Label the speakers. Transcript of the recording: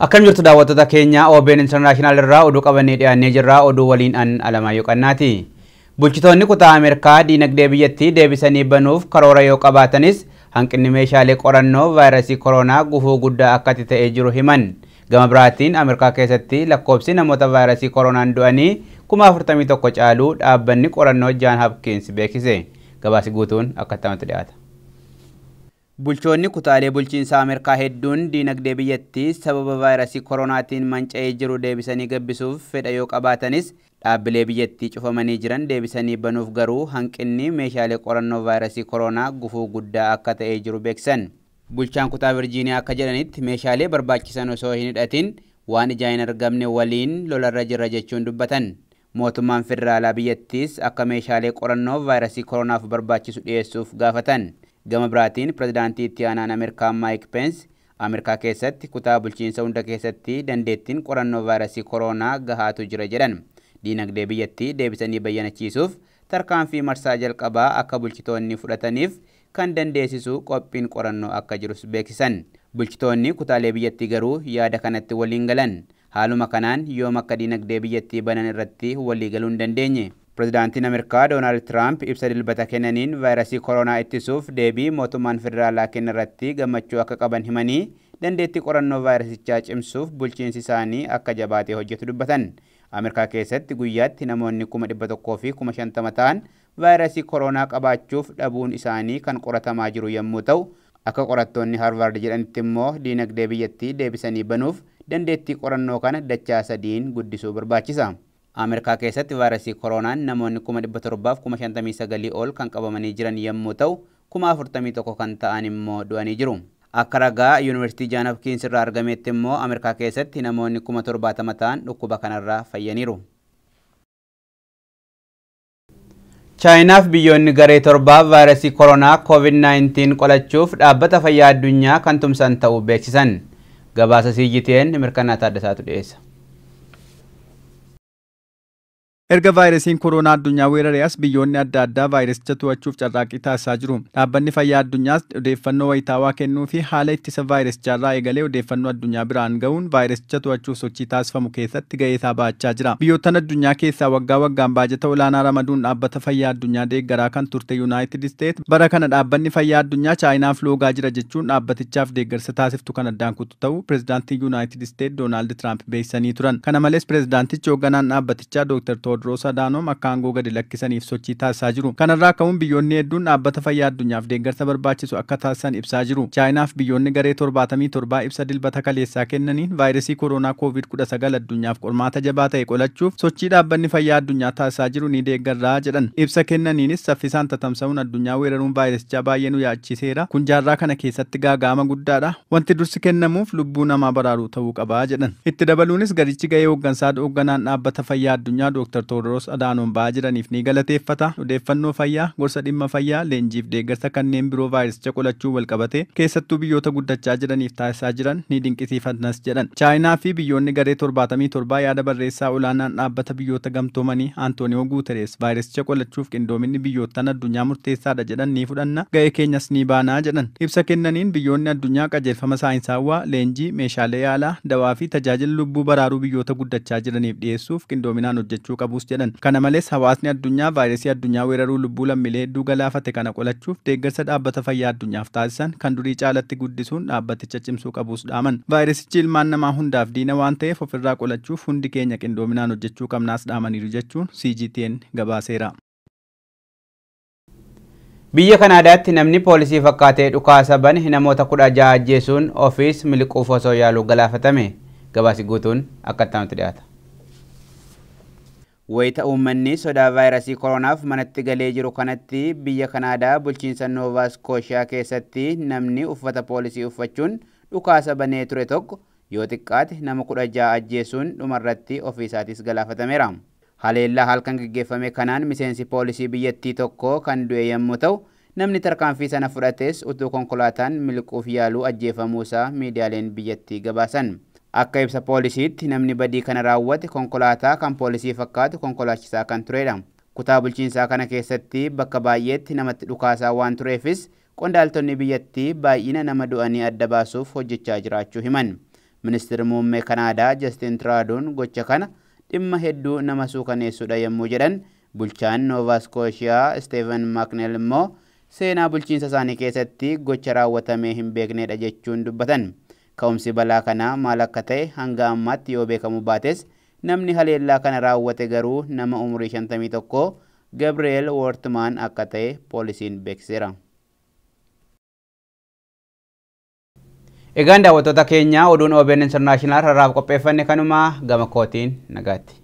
Speaker 1: Akkam jirtu daawwattoota keenya OBN International irraa oduu qabannee dhiyaannee jirra. Oduu waliin an Alamaayyoo Qannaati. Bulchitoonni kutaa Ameerikaa diinagdee biyyattii deebisanii banuuf karoora yoo qabaatanis hanqinni meeshaalee qorannoo vaayirasii koronaa gufuu guddaa akka ta'ee jiru himan. Gama biraatiin Ameerikaa keessatti lakkoofsi namoota vaayirasii koronaan du'anii 41,000 caaluu dhaabbanni qorannoo Johns Hopkins beeksise. Gabaasi guutuun akkatti dhiyaata. Bulchoonni kutaalee bulchiinsa Ameerikaa hedduun diinagdee biyyattii sababa vaayirasii koronaatiin manca'ee jiru deebisanii gabbisuuf fedha yoo qabaatanis dhaabbilee biyyattii cufamanii jiran deebisanii banuuf garuu hanqinni meeshaalee qorannoo vaayirasii koronaa gufuu guddaa akka ta'ee jiru beeksisan. Bulchaan kutaa Virgiiniyaa akka jedhanitti meeshaalee barbaachisan osoo hin hidhatin waan ijaan hin argamne waliin lolarra jirra jechuun dubbatan. Mootummaan federaalaa biyyattiis akka meeshaalee qorannoo vaayirasii koronaaf barbaachisu dhiyeessuuf gaafatan. Gama biraatiin pirezidaantii itti aanaan Ameerikaa Mike Pence Ameerikaa keessatti kutaa bulchiinsa hunda keessatti dandeettiin qorannoo vaayirasii koronaa gahaatu jira jedhan. Diinagdee biyyattii deebisanii bayyanachiisuuf tarkaanfii marsaa jalqabaa akka bulchitoonni fudhataniif kan dandeessisu qophiin qorannoo akka jirus beeksisan. Bulchitoonni kutaalee biyyattii garuu yaada kanatti waliin galan. Haaluma kanaan yoom akka diinagdee biyyattii banan irratti walii galuu hin dandeenye. Pirezidaantiin Ameerikaa Donald Trump ibsa dilbata kennaniin vaayirasii koronaa ittisuuf deebii mootummaan federaalaa kenna irratti gammachuu akka qaban himanii dandeettii qorannoo vaayirasichaa cimsuuf bulchiinsi isaanii akka jabaatee hojjetu dubbatan. Ameerikaa keessatti guyyaatti namoonni 100,000 fi 50,000 ta'an vaayirasii koronaa qabaachuuf dhabuun isaanii kan qoratamaa jiru yommuu ta'u, akka qorattoonni Harvard jedhanitti immoo diinagdee biyyattii deebisanii banuuf dandeettii qorannoo kana dachaa 3 guddisuu barbaachisa. Ameerikaa keessatti vaayirasii koronaan namoonni 759 ol kan qabamanii jiran yommuu ta'u 41,000 kan ta'an immoo du'anii jiru. Akka ragaa Yuunivarsiitii Johns Hopkins irraa argametti immoo Ameerikaa keessatti namoonni 70,000 ta'an dhukkuba kanarraa fayyaniiru. Chaayinaaf biyyoonni garee torbaa vaayirasii koronaa COVID-19 qolachuuf dhaabbata fayyaa addunyaa kan tumsan ta'uu beeksisan. Gabaasa CGTN mirkanaa Taaddasaatu dhiyeessa.
Speaker 2: Erga vaayirasiin koronaa addunyaa weeraree as biyyoonni adda addaa vaayirasicha to'achuuf carraaqqii taasisaa jiru. Dhaabbanni fayyaa addunyaas odeeffannoo wayitaawaa kennuu fi haala ittisa vaayirasichaa irraa eegalee odeeffannoo addunyaa biraan ga'uun vaayirasicha to'achuuf sochii taasifamu keessatti ga'ee isaa ba'achaa jira. Biyyoottan addunyaa keessaa waggaa waggaan baajata olaanaa ramaduun dhaabbata fayyaa addunyaa deeggaraa kan turte Yuunaayitid Isteet bara kana dhaabbanni fayyaa addunyaa Chaayinaaf loogaa jira jechuun dhaabbatichaaf deeggarsa taasiftu kan addaan kutu ta'uu pirezidaantii Yuunaayitid Isteet Doonaald Tiraamp beeksisanii turan. Kana malees pirezidaantichi hoogganaan dhaabbatichaa Dr. Tewodiroos Adhaanoom akka aangoo gadi lakkisaniif sochii taasisaa jiru. Kanarraa ka'uun biyyoonni hedduun dhaabbata fayyaa addunyaaf deeggarsa barbaachisu akka taasisan ibsaa jiru. Chaayinaaf biyyoonni garee 77 ibsa dilbata kaleessaa kennaniin vaayirasii koronaa COVID-19 addunyaaf qormaata jabaa ta'e qolachuuf sochii dhaabbanni fayyaa addunyaa taasisaa jiru ni deeggarraa jedhan. Ibsa kennaniinis saffisaan tatamsa'uun addunyaa weeraruun vaayirasichaa baay'ee nu yaachiseera. Kun jaarraa kana keessatti gaaga'ama guddaadha. Wanti dursi kennamuuf lubbuu namaa baraaruu ta'uu qabaa jedhan. Itti dabaluunis garichi ga'ee hooggansaa hoogganaan dhaabbata fayyaa addunyaa Dr. Tewodiroos Adhaanoom ba'aa jiraniif ni galateeffata. Odeeffannoo fayyaa, gorsa dhimma fayyaa, leenjiif deeggarsa kanneen biroo vaayirasicha qolachuu walqabate keessattuu biyyoota guddachaa jiraniif taasisaa jiran ni dinqisiifannas jedhan. Chaayinaa fi biyyoonni garee 77 yaada barreessaa olaanaan dhaabbata biyyoota gamtoomanii Antooniyoo Guuterees vaayirasicha qolachuuf qindoominni biyyoottan addunyaa murteessaadha jedhan ni fudhanna, ga'ee keenyas ni baanaa jedhan. Ibsa kennaniin biyyoonni addunyaa qajeelfama saayinsaawaa, leenjii, meeshaalee yaalaa, dawaa fi tajaajila lubbuu baraaruu biyyoota guddachaa jiraniif dhiyeessuuf qindoominaan hojjechuu qabus jedhan. Kana malees hawaasni addunyaa vaayirasii addunyaa weeraruu lubbuu lammiilee hedduu galaafate kana qolachuuf deeggarsa dhaabbata fayyaa addunyaaf taasisan kan durii caalatti guddisuun dhaabbaticha cimsuu qabus dhaaman. Vaayirasichi ilmaan namaa hundaaf diina waan ta'eef ofirraa qolachuuf hundi keenya qindoominaan hojjechuu qabnaas dhaamaniiru jechuun CGTN gabaaseera.
Speaker 1: Biyya Kanaadaatti namni poolisii fakkaatee dhukaasa bane namoota 16 ajjeesuun ofiis miliquuf osoo yaaluu galaafatame. Gabaasi guutuun akkatti dhiyaata. Wayita uummanni sodaa vaayirasii koronaaf manatti galee jiru kanatti biyya Kanaadaa bulchiinsa Noova Scotia keessatti namni uffata poolisii uffachuun dhukaasa banee ture tokko yoo xiqqaate nama 16 ajjeesuun dhumarratti ofiisaatis galaafatameera. Haleellaa halkan gaggeeffame kanaan miseensi poolisii biyyattii tokko kan du'e yommuu ta'u, namni tarkaanfii sana fudhates utuu konkolaataan miliquuf yaaluu ajjeefamuusaa miidiyaaleen biyyattii gabaasan. Akka ibsa poolisiitti namni badii kana raawwate konkolaataa kan poolisii fakkaatu konkolaachisaa kan turedha. Kutaa bulchiinsaa kana keessatti bakka baay'eetti namatti dhukaasaa waan tureefis qondaaltonni biyyattii baay'ina nama du'anii adda baasuuf hojjechaa jiraachuu himan. Ministeerri muummee Kanaadaa Justin Trudeau'n gocha kana dhimma hedduu nama suukaneessudha yommuu jedhan, bulchaan Nova Scotia Stephen McNeill immoo seenaa bulchiinsa isaanii keessatti gocha raawwatamee hin beeknedha jechuun dubbatan. Ka'umsi balaa kanaa maal akka ta'e hanga ammaatti yoo beekamu baates namni haleellaa kana raawwate garuu nama umurii 51 Gabriel Wortman akka ta'e poolisiin beeksiseera. Egaan daawwattoota keenya oduun OBN International har'aaf qopheeffanne kanuma gama kootiin nagaatti.